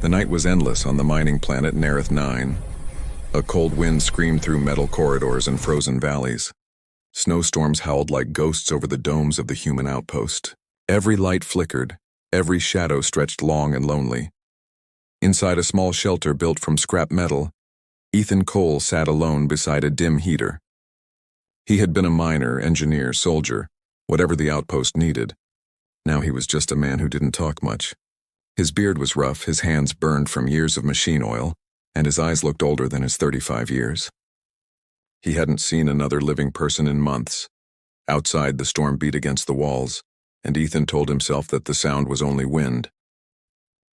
The night was endless on the mining planet Nerith 9. A cold wind screamed through metal corridors and frozen valleys. Snowstorms howled like ghosts over the domes of the human outpost. Every light flickered, every shadow stretched long and lonely. Inside a small shelter built from scrap metal, Ethan Cole sat alone beside a dim heater. He had been a miner, engineer, soldier, whatever the outpost needed. Now he was just a man who didn't talk much. His beard was rough, his hands burned from years of machine oil, and his eyes looked older than his 35 years. He hadn't seen another living person in months. Outside, the storm beat against the walls, and Ethan told himself that the sound was only wind.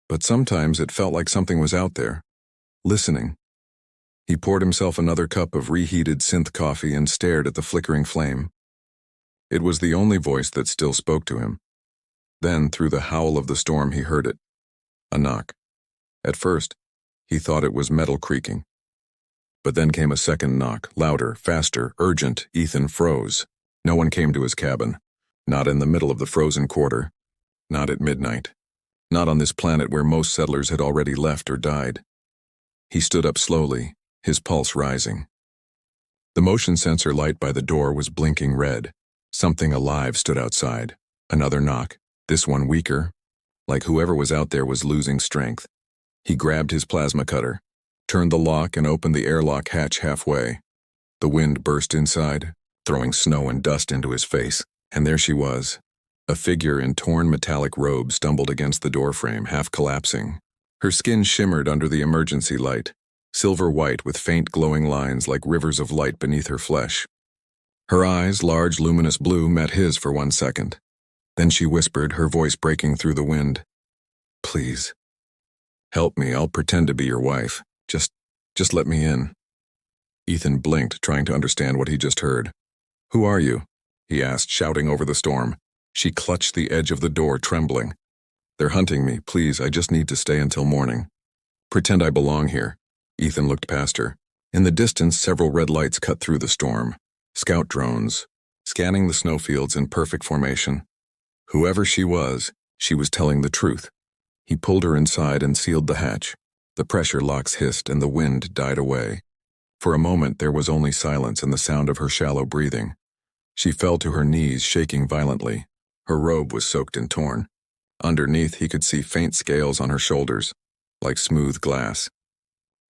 But sometimes it felt like something was out there, listening. He poured himself another cup of reheated synth coffee and stared at the flickering flame. It was the only voice that still spoke to him. Then, through the howl of the storm, he heard it. A knock. At first, he thought it was metal creaking. But then came a second knock, louder, faster, urgent. Ethan froze. No one came to his cabin. Not in the middle of the frozen quarter. Not at midnight. Not on this planet where most settlers had already left or died. He stood up slowly, his pulse rising. The motion sensor light by the door was blinking red. Something alive stood outside. Another knock, this one weaker, like whoever was out there was losing strength. He grabbed his plasma cutter, turned the lock and opened the airlock hatch halfway. The wind burst inside, throwing snow and dust into his face, and there she was. A figure in torn metallic robe stumbled against the doorframe, half collapsing. Her skin shimmered under the emergency light, silver white with faint glowing lines like rivers of light beneath her flesh. Her eyes, large luminous blue, met his for 1 second. Then she whispered, her voice breaking through the wind. "Please. Help me, I'll pretend to be your wife. Just let me in." Ethan blinked, trying to understand what he just heard. "Who are you?" he asked, shouting over the storm. She clutched the edge of the door, trembling. "They're hunting me. Please, I just need to stay until morning." "Pretend I belong here." Ethan looked past her. In the distance, several red lights cut through the storm. Scout drones, scanning the snowfields in perfect formation. Whoever she was telling the truth. He pulled her inside and sealed the hatch. The pressure locks hissed and the wind died away. For a moment there was only silence and the sound of her shallow breathing. She fell to her knees, shaking violently. Her robe was soaked and torn. Underneath he could see faint scales on her shoulders, like smooth glass.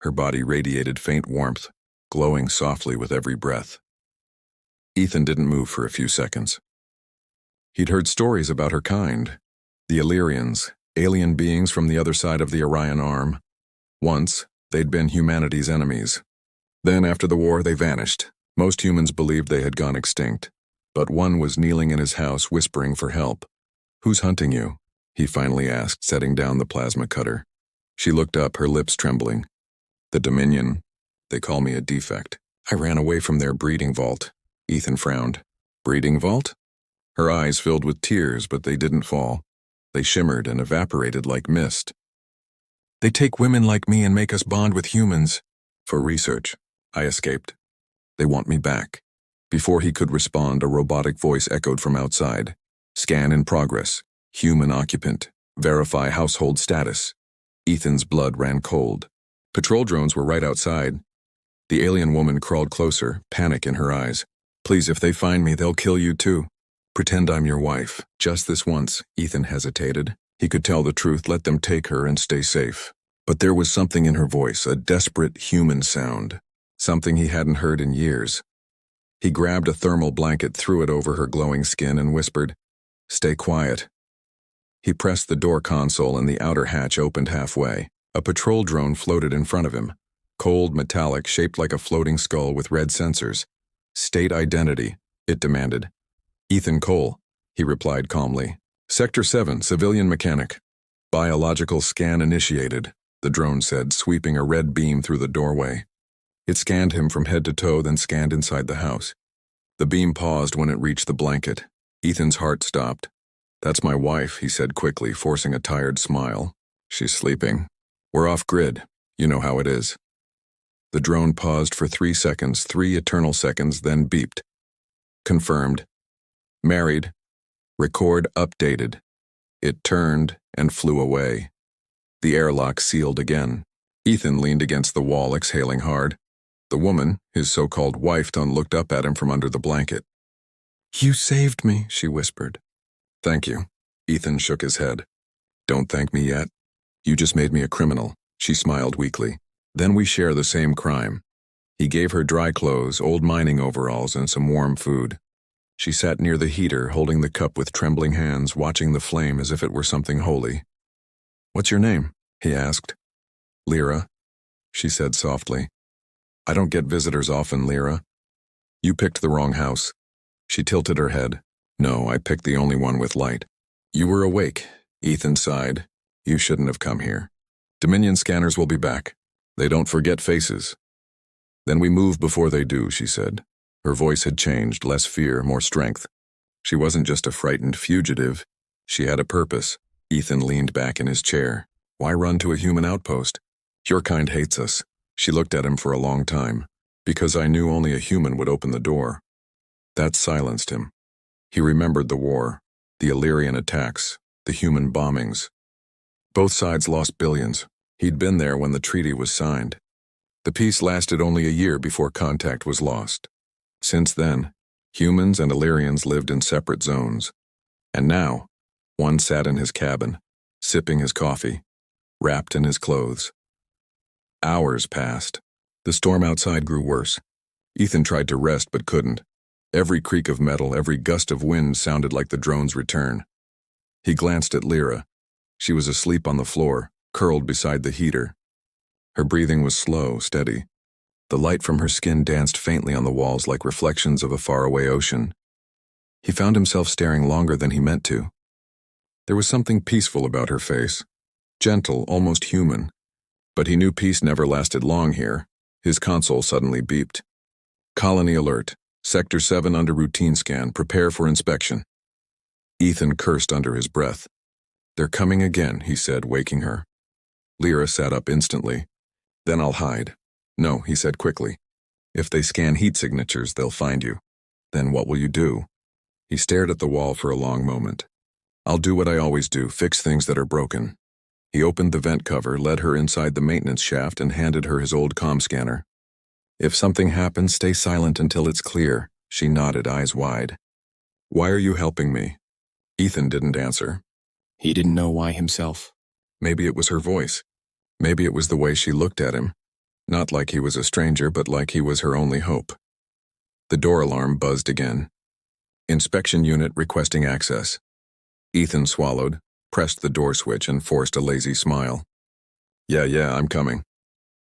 Her body radiated faint warmth, glowing softly with every breath. Ethan didn't move for a few seconds. He'd heard stories about her kind, the Illyrians, alien beings from the other side of the Orion Arm. Once, they'd been humanity's enemies. Then, after the war, they vanished. Most humans believed they had gone extinct. But one was kneeling in his house, whispering for help. "Who's hunting you?" he finally asked, setting down the plasma cutter. She looked up, her lips trembling. "The Dominion. They call me a defect. I ran away from their breeding vault." Ethan frowned. "Breeding vault?" Her eyes filled with tears, but they didn't fall. They shimmered and evaporated like mist. "They take women like me and make us bond with humans." "For research," I escaped. "They want me back." Before he could respond, a robotic voice echoed from outside. "Scan in progress. Human occupant. Verify household status." Ethan's blood ran cold. Patrol drones were right outside. The alien woman crawled closer, panic in her eyes. "Please, if they find me, they'll kill you too. Pretend I'm your wife. Just this once." Ethan hesitated. He could tell the truth, let them take her and stay safe. But there was something in her voice, a desperate human sound. Something he hadn't heard in years. He grabbed a thermal blanket, threw it over her glowing skin, and whispered, "Stay quiet." He pressed the door console and the outer hatch opened halfway. A patrol drone floated in front of him. Cold, metallic, shaped like a floating skull with red sensors. "State identity," it demanded. "Ethan Cole," he replied calmly. "Sector 7, civilian mechanic." "Biological scan initiated," the drone said, sweeping a red beam through the doorway. It scanned him from head to toe, then scanned inside the house. The beam paused when it reached the blanket. Ethan's heart stopped. "That's my wife," he said quickly, forcing a tired smile. "She's sleeping. We're off-grid. You know how it is." The drone paused for 3 seconds, 3 eternal seconds, then beeped. "Confirmed. Married. Record updated." It turned and flew away. The airlock sealed again. Ethan leaned against the wall, exhaling hard. The woman, his so-called wife, looked up at him from under the blanket. "You saved me," she whispered. "Thank you." Ethan shook his head. "Don't thank me yet. You just made me a criminal," she smiled weakly. "Then we share the same crime." He gave her dry clothes, old mining overalls, and some warm food. She sat near the heater, holding the cup with trembling hands, watching the flame as if it were something holy. "What's your name?" he asked. "Lyra," she said softly. "I don't get visitors often, Lyra. You picked the wrong house." She tilted her head. "No, I picked the only one with light." "You were awake," Ethan sighed. "You shouldn't have come here. Dominion scanners will be back. They don't forget faces." "Then we move before they do," she said. Her voice had changed, less fear, more strength. She wasn't just a frightened fugitive. She had a purpose. Ethan leaned back in his chair. "Why run to a human outpost? Your kind hates us." She looked at him for a long time. "Because I knew only a human would open the door." That silenced him. He remembered the war, the Illyrian attacks, the human bombings. Both sides lost billions. He'd been there when the treaty was signed. The peace lasted only a year before contact was lost. Since then, humans and Illyrians lived in separate zones. And now, one sat in his cabin, sipping his coffee, wrapped in his clothes. Hours passed. The storm outside grew worse. Ethan tried to rest but couldn't. Every creak of metal, every gust of wind sounded like the drone's return. He glanced at Lyra. She was asleep on the floor, curled beside the heater. Her breathing was slow, steady. The light from her skin danced faintly on the walls like reflections of a faraway ocean. He found himself staring longer than he meant to. There was something peaceful about her face. Gentle, almost human. But he knew peace never lasted long here. His console suddenly beeped. "Colony alert. Sector 7 under routine scan. Prepare for inspection." Ethan cursed under his breath. "They're coming again," he said, waking her. Lyra sat up instantly. "Then I'll hide." "No," he said quickly. "If they scan heat signatures, they'll find you." "Then what will you do?" He stared at the wall for a long moment. "I'll do what I always do, fix things that are broken." He opened the vent cover, led her inside the maintenance shaft, and handed her his old comm scanner. "If something happens, stay silent until it's clear." She nodded, eyes wide. "Why are you helping me?" Ethan didn't answer. He didn't know why himself. Maybe it was her voice. Maybe it was the way she looked at him. Not like he was a stranger, but like he was her only hope. The door alarm buzzed again. "Inspection unit requesting access." Ethan swallowed, pressed the door switch, and forced a lazy smile. Yeah, I'm coming."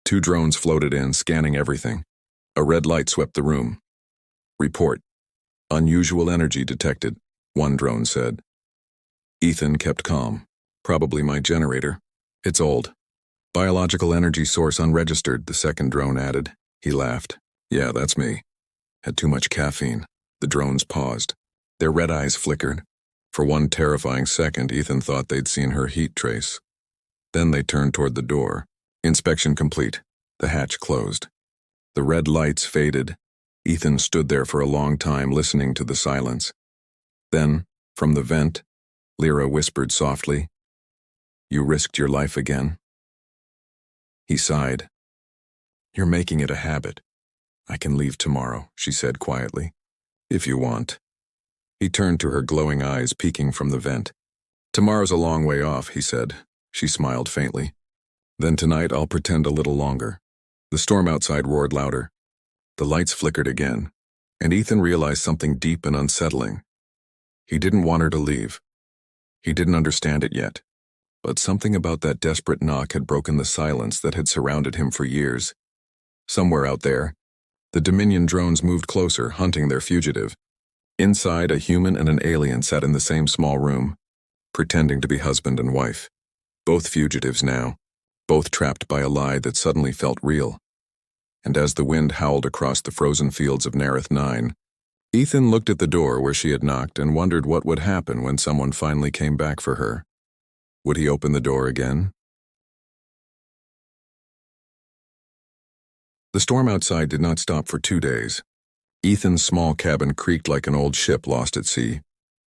2 drones floated in, scanning everything. A red light swept the room. "Report. Unusual energy detected," one drone said. Ethan kept calm. "Probably my generator. It's old." "Biological energy source unregistered," the second drone added. He laughed. "Yeah, that's me. Had too much caffeine." The drones paused. Their red eyes flickered. For one terrifying second, Ethan thought they'd seen her heat trace. Then they turned toward the door. Inspection complete. The hatch closed. The red lights faded. Ethan stood there for a long time, listening to the silence. Then, from the vent, Lyra whispered softly, "You risked your life again." He sighed. "You're making it a habit." "I can leave tomorrow," she said quietly. "If you want." He turned to her glowing eyes peeking from the vent. "Tomorrow's a long way off," he said. She smiled faintly. "Then tonight I'll pretend a little longer." The storm outside roared louder. The lights flickered again, and Ethan realized something deep and unsettling. He didn't want her to leave. He didn't understand it yet. But something about that desperate knock had broken the silence that had surrounded him for years. Somewhere out there, the Dominion drones moved closer, hunting their fugitive. Inside, a human and an alien sat in the same small room, pretending to be husband and wife. Both fugitives now, both trapped by a lie that suddenly felt real. And as the wind howled across the frozen fields of Nareth 9, Ethan looked at the door where she had knocked and wondered what would happen when someone finally came back for her. Would he open the door again? The storm outside did not stop for 2 days. Ethan's small cabin creaked like an old ship lost at sea,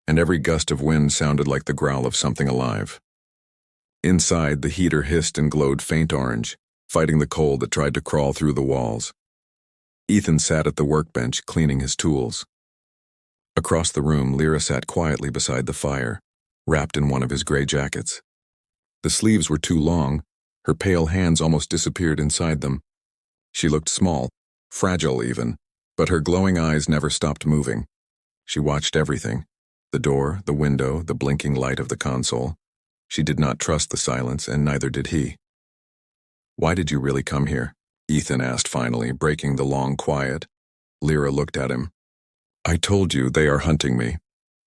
and every gust of wind sounded like the growl of something alive. Inside, the heater hissed and glowed faint orange, fighting the cold that tried to crawl through the walls. Ethan sat at the workbench, cleaning his tools. Across the room, Lyra sat quietly beside the fire, wrapped in one of his gray jackets. The sleeves were too long, her pale hands almost disappeared inside them. She looked small, fragile even, but her glowing eyes never stopped moving. She watched everything, the door, the window, the blinking light of the console. She did not trust the silence, and neither did he. "Why did you really come here?" Ethan asked finally, breaking the long quiet. Lyra looked at him. "I told you they are hunting me."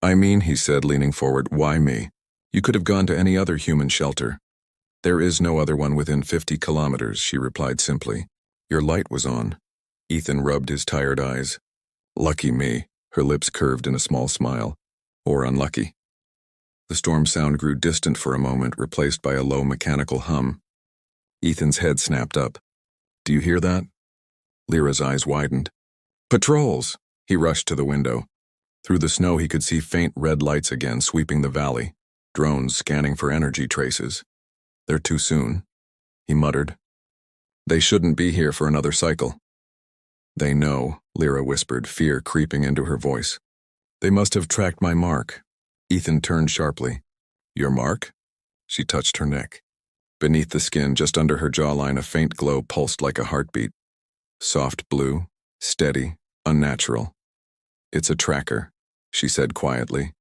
"I mean," he said, leaning forward, "why me? You could have gone to any other human shelter." "There is no other one within 50 kilometers," she replied simply. "Your light was on." Ethan rubbed his tired eyes. "Lucky me," her lips curved in a small smile. "Or unlucky." The storm sound grew distant for a moment, replaced by a low mechanical hum. Ethan's head snapped up. "Do you hear that?" Lyra's eyes widened. "Patrols!" He rushed to the window. Through the snow he could see faint red lights again sweeping the valley, drones scanning for energy traces. "They're too soon," he muttered. "They shouldn't be here for another cycle." "They know," Lyra whispered, fear creeping into her voice. "They must have tracked my mark." Ethan turned sharply. "Your mark?" She touched her neck. Beneath the skin, just under her jawline, a faint glow pulsed like a heartbeat. Soft blue, steady, unnatural. "It's a tracker," she said quietly.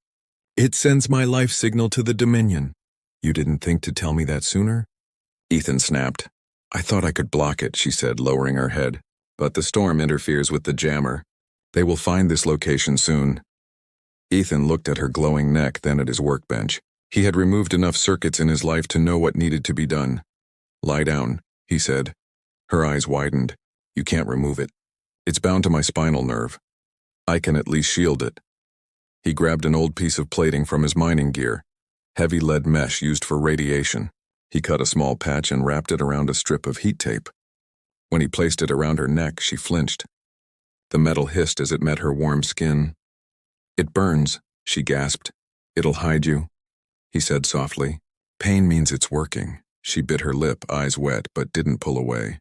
"It sends my life signal to the Dominion." "You didn't think to tell me that sooner?" Ethan snapped. "I thought I could block it," she said, lowering her head. "But the storm interferes with the jammer. They will find this location soon." Ethan looked at her glowing neck, then at his workbench. He had removed enough circuits in his life to know what needed to be done. "Lie down," he said. Her eyes widened. "You can't remove it. It's bound to my spinal nerve. I can at least shield it." He grabbed an old piece of plating from his mining gear, heavy lead mesh used for radiation. He cut a small patch and wrapped it around a strip of heat tape. When he placed it around her neck, she flinched. The metal hissed as it met her warm skin. "It burns," she gasped. "It'll hide you," he said softly. "Pain means it's working." She bit her lip, eyes wet, but didn't pull away.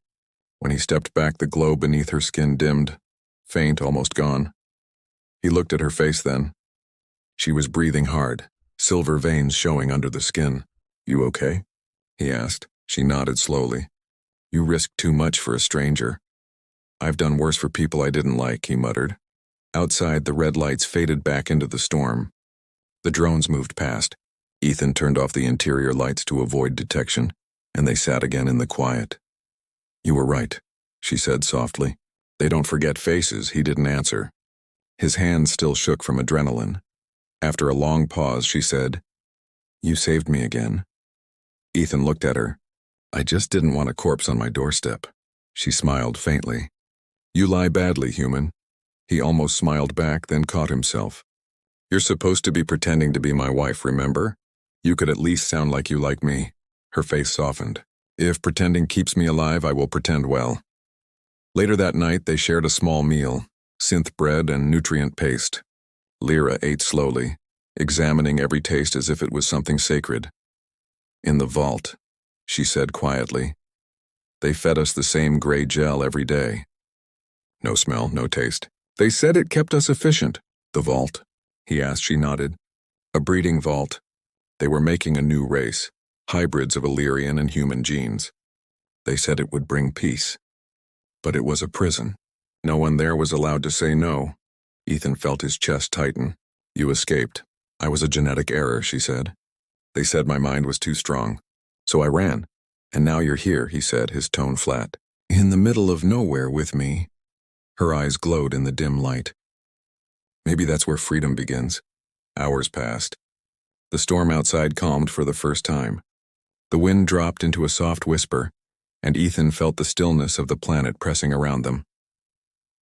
When he stepped back, the glow beneath her skin dimmed, faint, almost gone. He looked at her face then. She was breathing hard, silver veins showing under the skin. "You okay?" he asked. She nodded slowly. "You risked too much for a stranger." "I've done worse for people I didn't like," he muttered. Outside, the red lights faded back into the storm. The drones moved past. Ethan turned off the interior lights to avoid detection, and they sat again in the quiet. "You were right," she said softly. "They don't forget faces." He didn't answer. His hands still shook from adrenaline. After a long pause, she said, "You saved me again." Ethan looked at her. "I just didn't want a corpse on my doorstep." She smiled faintly. "You lie badly, human." He almost smiled back, then caught himself. "You're supposed to be pretending to be my wife, remember? You could at least sound like you like me." Her face softened. "If pretending keeps me alive, I will pretend well." Later that night, they shared a small meal, synth bread and nutrient paste. Lyra ate slowly, examining every taste as if it was something sacred. "In the vault," she said quietly. "They fed us the same gray gel every day. No smell, no taste. They said it kept us efficient." "The vault?" he asked. She nodded. "A breeding vault. They were making a new race, hybrids of Illyrian and human genes. They said it would bring peace. But it was a prison. No one there was allowed to say no." Ethan felt his chest tighten. "You escaped. I was a genetic error," she said. "They said my mind was too strong. So I ran. And now you're here," he said, his tone flat. "In the middle of nowhere with me." Her eyes glowed in the dim light. "Maybe that's where freedom begins." Hours passed. The storm outside calmed for the first time. The wind dropped into a soft whisper, and Ethan felt the stillness of the planet pressing around them.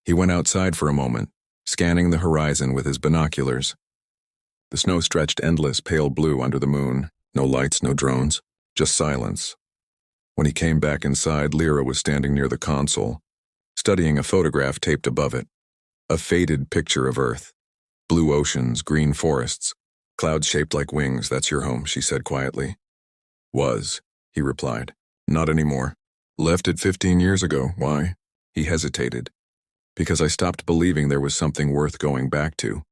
He went outside for a moment, scanning the horizon with his binoculars. The snow stretched endless, pale blue under the moon. No lights, no drones, just silence. When he came back inside, Lyra was standing near the console, studying a photograph taped above it. A faded picture of Earth. Blue oceans, green forests, clouds shaped like wings. "That's your home," she said quietly. Was, he replied. Not anymore. Left it 15 years ago. Why? He hesitated. Because I stopped believing there was something worth going back to.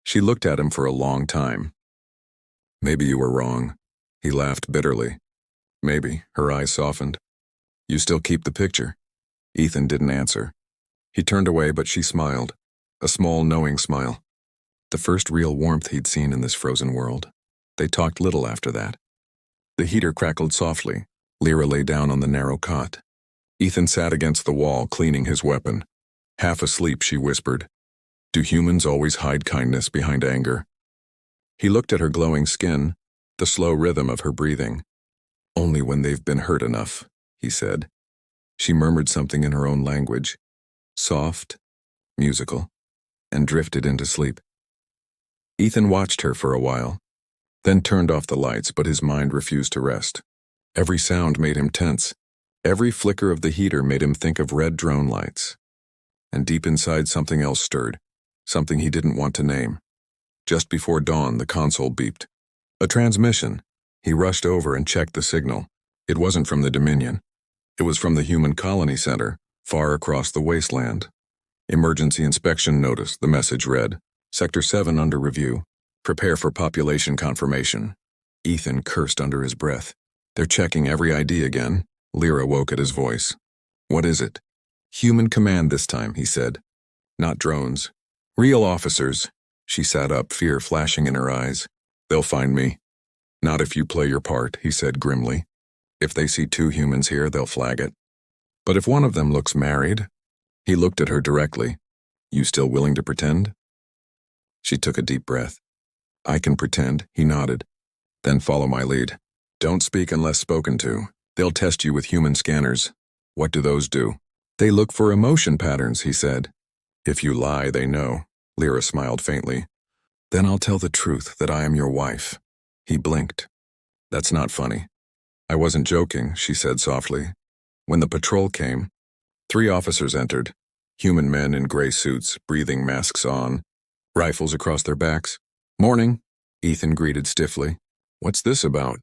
She looked at him for a long time. Maybe you were wrong. He laughed bitterly. Maybe. Her eyes softened. You still keep the picture? Ethan didn't answer. He turned away, but she smiled. A small, knowing smile. The first real warmth he'd seen in this frozen world. They talked little after that. The heater crackled softly. Lyra lay down on the narrow cot. Ethan sat against the wall, cleaning his weapon. Half asleep, she whispered. Do humans always hide kindness behind anger? He looked at her glowing skin, the slow rhythm of her breathing. Only when they've been hurt enough, he said. She murmured something in her own language, soft, musical, and drifted into sleep. Ethan watched her for a while, then turned off the lights, but his mind refused to rest. Every sound made him tense. Every flicker of the heater made him think of red drone lights. And deep inside, something else stirred, something he didn't want to name. Just before dawn, the console beeped. A transmission. He rushed over and checked the signal. It wasn't from the Dominion. It was from the Human Colony Center, far across the wasteland. Emergency inspection notice, the message read. Sector 7 under review. Prepare for population confirmation. Ethan cursed under his breath. They're checking every ID again. Lyra woke at his voice. What is it? Human command this time, he said. Not drones. Real officers. She sat up, fear flashing in her eyes. They'll find me. Not if you play your part, he said grimly. If they see 2 humans here, they'll flag it. But if one of them looks married? He looked at her directly. You still willing to pretend? She took a deep breath. I can pretend, he nodded. Then follow my lead. Don't speak unless spoken to. They'll test you with human scanners. What do those do? They look for emotion patterns, he said. If you lie, they know. Lyra smiled faintly. Then I'll tell the truth that I am your wife. He blinked. That's not funny. I wasn't joking, she said softly. When the patrol came, 3 officers entered. Human men in gray suits, breathing masks on, rifles across their backs. Morning, Ethan greeted stiffly. What's this about?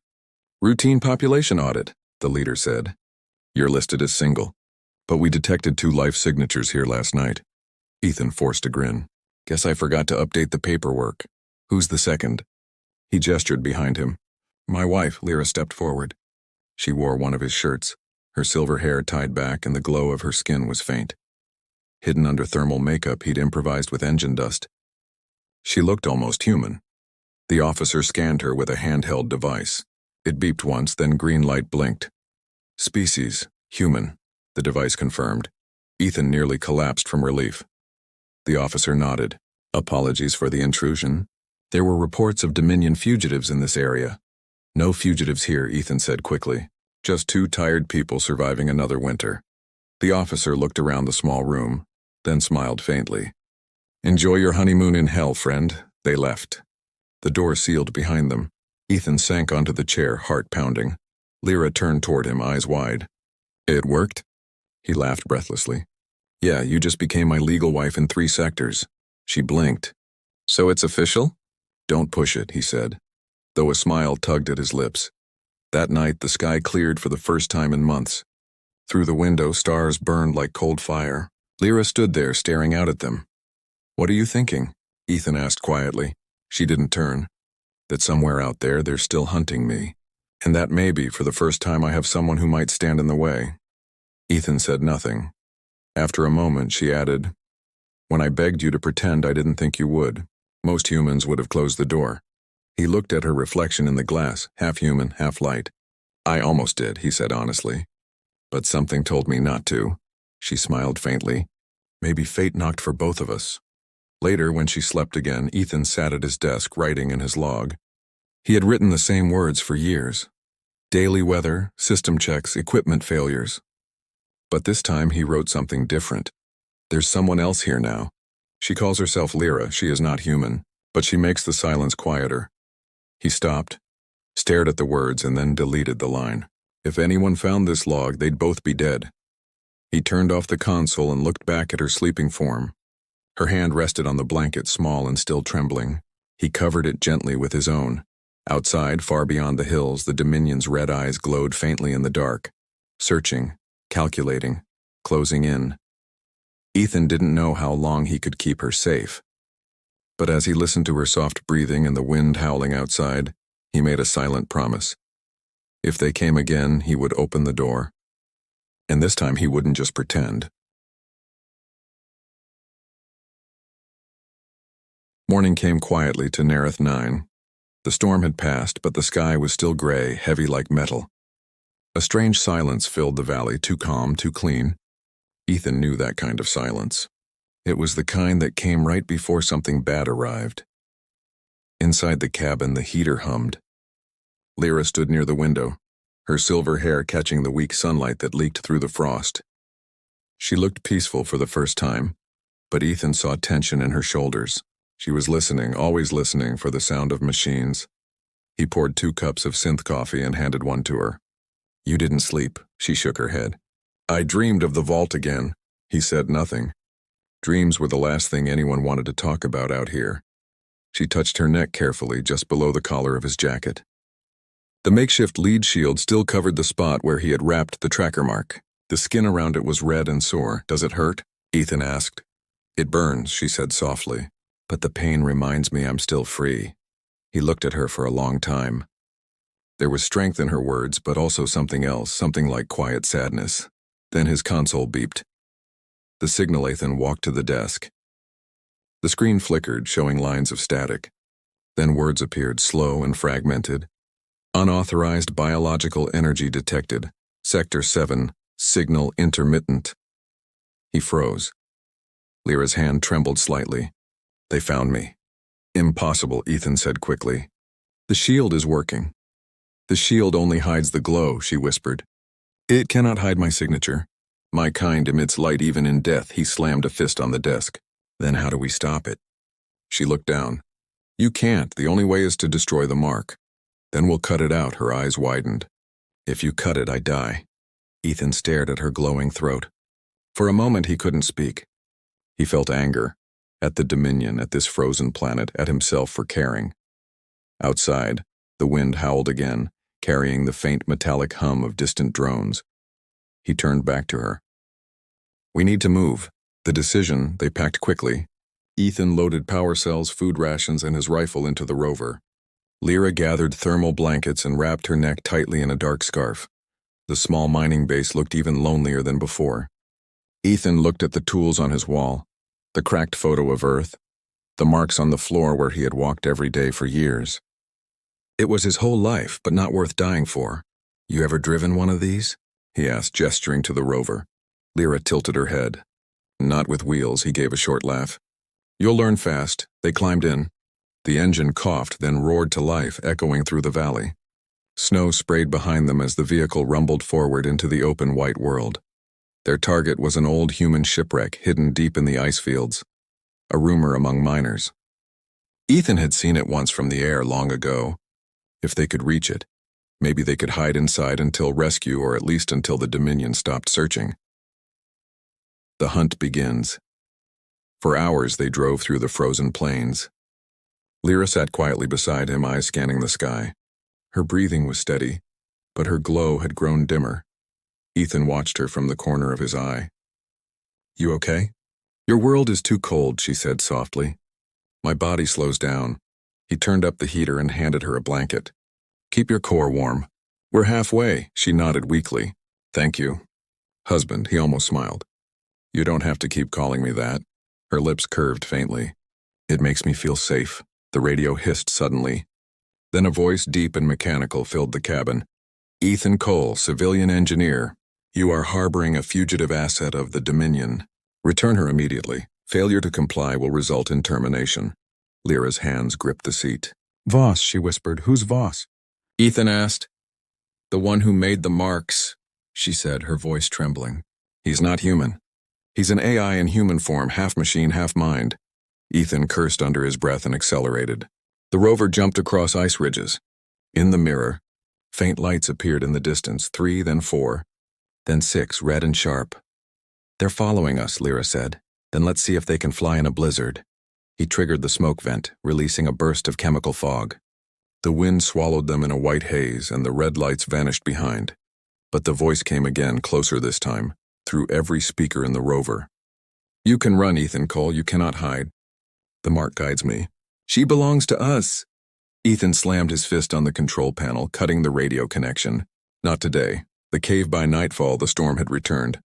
Routine population audit, the leader said. You're listed as single, but we detected 2 life signatures here last night. Ethan forced a grin. Guess I forgot to update the paperwork. Who's the second? He gestured behind him. My wife, Lyra stepped forward. She wore one of his shirts, her silver hair tied back, and the glow of her skin was faint. Hidden under thermal makeup he'd improvised with engine dust. She looked almost human. The officer scanned her with a handheld device. It beeped once, then green light blinked. Species, human, the device confirmed. Ethan nearly collapsed from relief. The officer nodded. Apologies for the intrusion. There were reports of Dominion fugitives in this area. No fugitives here, Ethan said quickly. Just 2 tired people surviving another winter. The officer looked around the small room, then smiled faintly. Enjoy your honeymoon in hell, friend. They left. The door sealed behind them. Ethan sank onto the chair, heart pounding. Lyra turned toward him, eyes wide. It worked? He laughed breathlessly. Yeah, you just became my legal wife in 3 sectors. She blinked. So it's official? Don't push it, he said, though a smile tugged at his lips. That night, the sky cleared for the first time in months. Through the window, stars burned like cold fire. Lyra stood there, staring out at them. What are you thinking? Ethan asked quietly. She didn't turn. That somewhere out there, they're still hunting me. And that maybe, for the first time, I have someone who might stand in the way. Ethan said nothing. After a moment, she added, When I begged you to pretend, I didn't think you would. Most humans would have closed the door. He looked at her reflection in the glass, half human, half light. I almost did, he said honestly. But something told me not to. She smiled faintly. Maybe fate knocked for both of us. Later, when she slept again, Ethan sat at his desk writing in his log. He had written the same words for years. Daily weather, system checks, equipment failures. But this time he wrote something different. There's someone else here now. She calls herself Lyra. She is not human, but she makes the silence quieter. He stopped, stared at the words, and then deleted the line. If anyone found this log, they'd both be dead. He turned off the console and looked back at her sleeping form. Her hand rested on the blanket, small and still trembling. He covered it gently with his own. Outside, far beyond the hills, the Dominion's red eyes glowed faintly in the dark, searching, calculating, closing in. Ethan didn't know how long he could keep her safe. But as he listened to her soft breathing and the wind howling outside, he made a silent promise. If they came again, he would open the door. And this time he wouldn't just pretend. Morning came quietly to Nerith 9. The storm had passed, but the sky was still gray, heavy like metal. A strange silence filled the valley, too calm, too clean. Ethan knew that kind of silence. It was the kind that came right before something bad arrived. Inside the cabin, the heater hummed. Lyra stood near the window, her silver hair catching the weak sunlight that leaked through the frost. She looked peaceful for the first time, but Ethan saw tension in her shoulders. She was listening, always listening for the sound of machines. He poured 2 cups of synth coffee and handed one to her. "You didn't sleep," she shook her head. "I dreamed of the vault again." He said nothing. Dreams were the last thing anyone wanted to talk about out here. She touched her neck carefully, just below the collar of his jacket. The makeshift lead shield still covered the spot where he had wrapped the tracker mark. The skin around it was red and sore. "Does it hurt?" Ethan asked. "It burns," she said softly. "But the pain reminds me I'm still free." He looked at her for a long time. There was strength in her words, but also something else, something like quiet sadness. Then his console beeped. The signal Ethan walked to the desk. The screen flickered, showing lines of static. Then words appeared, slow and fragmented. "Unauthorized biological energy detected. Sector 7, signal intermittent." He froze. Lyra's hand trembled slightly. "They found me." "Impossible," Ethan said quickly. "The shield is working." "The shield only hides the glow," she whispered. "It cannot hide my signature. My kind emits light even in death." He slammed a fist on the desk. "Then how do we stop it?" She looked down. "You can't. The only way is to destroy the mark. Then we'll cut it out." Her eyes widened. "If you cut it, I die." Ethan stared at her glowing throat. For a moment he couldn't speak. He felt anger. At the Dominion, at this frozen planet, at himself for caring. Outside, the wind howled again, carrying the faint metallic hum of distant drones. He turned back to her. "We need to move." The decision, they packed quickly. Ethan loaded power cells, food rations, and his rifle into the rover. Lyra gathered thermal blankets and wrapped her neck tightly in a dark scarf. The small mining base looked even lonelier than before. Ethan looked at the tools on his wall, the cracked photo of Earth, the marks on the floor where he had walked every day for years. It was his whole life, but not worth dying for. "You ever driven one of these?" he asked, gesturing to the rover. Lyra tilted her head. "Not with wheels," he gave a short laugh. "You'll learn fast." They climbed in. The engine coughed, then roared to life, echoing through the valley. Snow sprayed behind them as the vehicle rumbled forward into the open white world. Their target was an old human shipwreck hidden deep in the ice fields, a rumor among miners. Ethan had seen it once from the air long ago. If they could reach it, maybe they could hide inside until rescue, or at least until the Dominion stopped searching. The hunt begins. For hours they drove through the frozen plains. Lyra sat quietly beside him, eyes scanning the sky. Her breathing was steady, but her glow had grown dimmer. Ethan watched her from the corner of his eye. "You okay?" "Your world is too cold," she said softly. "My body slows down." He turned up the heater and handed her a blanket. "Keep your core warm." "We're halfway," she nodded weakly. "Thank you." "Husband," he almost smiled. "You don't have to keep calling me that." Her lips curved faintly. "It makes me feel safe." The radio hissed suddenly. Then a voice, deep and mechanical, filled the cabin. "Ethan Cole, civilian engineer. You are harboring a fugitive asset of the Dominion. Return her immediately. Failure to comply will result in termination." Lyra's hands gripped the seat. "Voss," she whispered. "Who's Voss?" Ethan asked. "The one who made the marks," she said, her voice trembling. "He's not human. He's an AI in human form, half machine, half mind." Ethan cursed under his breath and accelerated. The rover jumped across ice ridges. In the mirror, faint lights appeared in the distance, 3, then 4, then 6, red and sharp. "They're following us," Lyra said. "Then let's see if they can fly in a blizzard." He triggered the smoke vent, releasing a burst of chemical fog. The wind swallowed them in a white haze, and the red lights vanished behind. But the voice came again, closer this time, through every speaker in the rover. "You can run, Ethan Cole, you cannot hide. The mark guides me. She belongs to us." Ethan slammed his fist on the control panel, cutting the radio connection. Not today. The cave by nightfall, the storm had returned.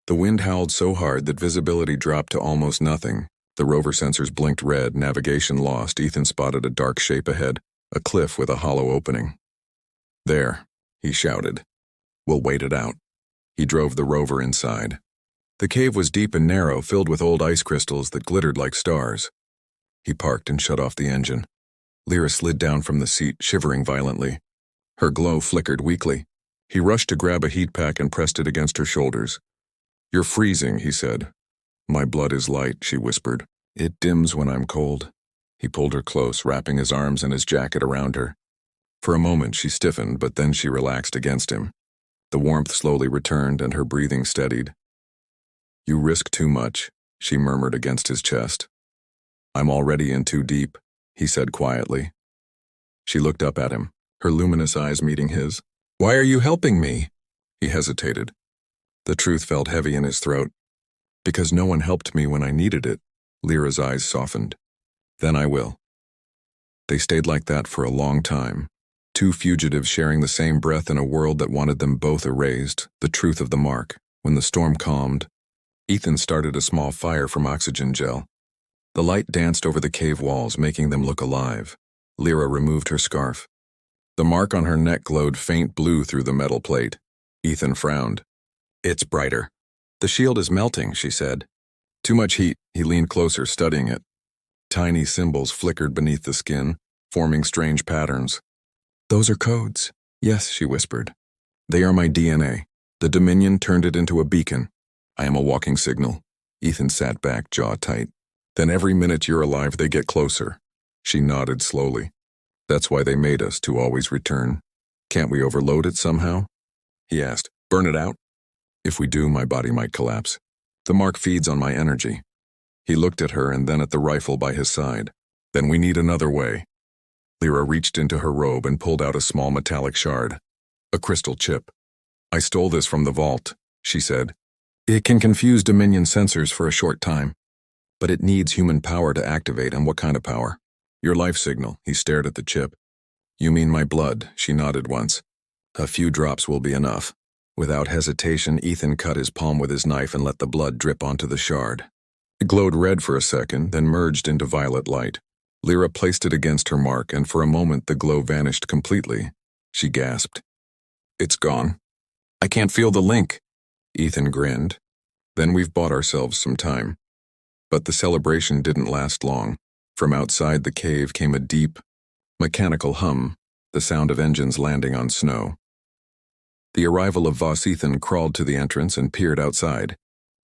The wind howled so hard that visibility dropped to almost nothing. The rover sensors blinked red, navigation lost. Ethan spotted a dark shape ahead, a cliff with a hollow opening. "There," he shouted. "We'll wait it out." He drove the rover inside. The cave was deep and narrow, filled with old ice crystals that glittered like stars. He parked and shut off the engine. Lyra slid down from the seat, shivering violently. Her glow flickered weakly. He rushed to grab a heat pack and pressed it against her shoulders. "You're freezing," he said. "My blood is light," she whispered. "It dims when I'm cold." He pulled her close, wrapping his arms and his jacket around her. For a moment she stiffened, but then she relaxed against him. The warmth slowly returned and her breathing steadied. "You risk too much," she murmured against his chest. "I'm already in too deep," he said quietly. She looked up at him, her luminous eyes meeting his. "Why are you helping me?" He hesitated. The truth felt heavy in his throat. "Because no one helped me when I needed it." Lyra's eyes softened. "Then I will." They stayed like that for a long time. Two fugitives sharing the same breath in a world that wanted them both erased, the truth of the mark. When the storm calmed, Ethan started a small fire from oxygen gel. The light danced over the cave walls, making them look alive. Lyra removed her scarf. The mark on her neck glowed faint blue through the metal plate. Ethan frowned. "It's brighter." "The shield is melting," she said. "Too much heat." He leaned closer, studying it. Tiny symbols flickered beneath the skin, forming strange patterns. "Those are codes." "Yes," she whispered. "They are my DNA. The Dominion turned it into a beacon. I am a walking signal." Ethan sat back, jaw tight. "Then every minute you're alive, they get closer." She nodded slowly. "That's why they made us, to always return. Can't we overload it somehow?" He asked. "Burn it out?" "If we do, my body might collapse. The mark feeds on my energy." He looked at her and then at the rifle by his side. "Then we need another way." Lyra reached into her robe and pulled out a small metallic shard. A crystal chip. "I stole this from the vault," she said. "It can confuse Dominion sensors for a short time. But it needs human power to activate, and what kind of power?" "Your life signal." He stared at the chip. "You mean my blood?" She nodded once. "A few drops will be enough." Without hesitation, Ethan cut his palm with his knife and let the blood drip onto the shard. It glowed red for a second, then merged into violet light. Lyra placed it against her mark, and for a moment the glow vanished completely. She gasped. "It's gone." "I can't feel the link." Ethan grinned. "Then we've bought ourselves some time." But the celebration didn't last long. From outside the cave came a deep, mechanical hum, the sound of engines landing on snow. The arrival of Voss Ethan crawled to the entrance and peered outside.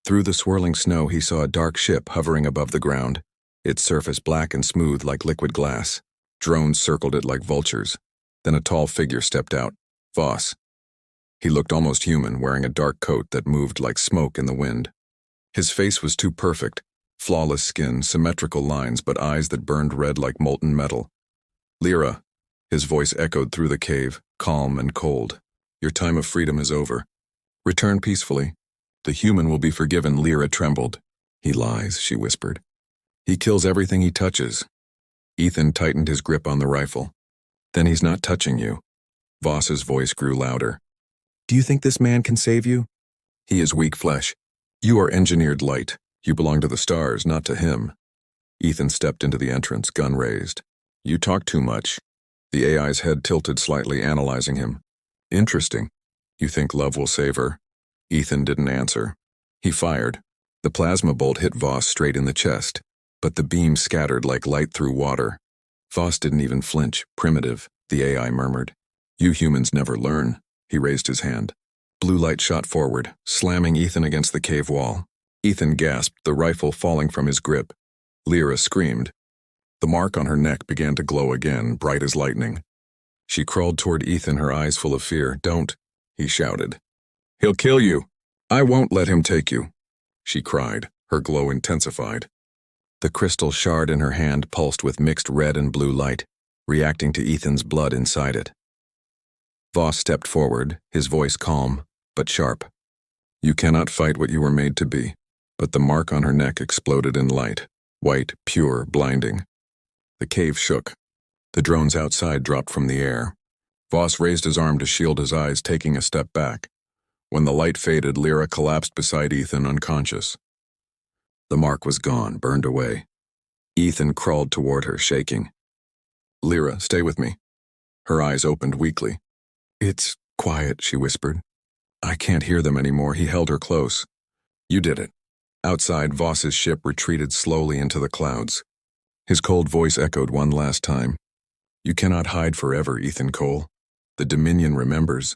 Through the swirling snow he saw a dark ship hovering above the ground, its surface black and smooth like liquid glass. Drones circled it like vultures. Then a tall figure stepped out. Voss. He looked almost human, wearing a dark coat that moved like smoke in the wind. His face was too perfect. Flawless skin, symmetrical lines, but eyes that burned red like molten metal. "Lyra," his voice echoed through the cave, calm and cold. "Your time of freedom is over. Return peacefully. The human will be forgiven." Lyra trembled. "He lies," she whispered. "He kills everything he touches." Ethan tightened his grip on the rifle. "Then he's not touching you." Voss's voice grew louder. "Do you think this man can save you?" "He is weak flesh. You are engineered light. You belong to the stars, not to him." Ethan stepped into the entrance, gun raised. "You talk too much." The AI's head tilted slightly, analyzing him. "Interesting. You think love will save her?" Ethan didn't answer. He fired. The plasma bolt hit Voss straight in the chest, but the beam scattered like light through water. Voss didn't even flinch. "Primitive," the AI murmured. "You humans never learn." He raised his hand. Blue light shot forward, slamming Ethan against the cave wall. Ethan gasped, the rifle falling from his grip. Lyra screamed. The mark on her neck began to glow again, bright as lightning. She crawled toward Ethan, her eyes full of fear. "Don't," he shouted. "He'll kill you." "I won't let him take you," she cried, her glow intensified. The crystal shard in her hand pulsed with mixed red and blue light. reacting to Ethan's blood inside it. Voss stepped forward, his voice calm, but sharp. You cannot fight what you were made to be. But the mark on her neck exploded in light, white, pure, blinding. The cave shook. The drones outside dropped from the air. Voss raised his arm to shield his eyes, taking a step back. When the light faded, Lyra collapsed beside Ethan, unconscious. The mark was gone, burned away. Ethan crawled toward her, shaking. Lyra, stay with me. Her eyes opened weakly. It's quiet, she whispered. I can't hear them anymore. He held her close. You did it. Outside, Voss's ship retreated slowly into the clouds. His cold voice echoed one last time. You cannot hide forever, Ethan Cole. The Dominion remembers.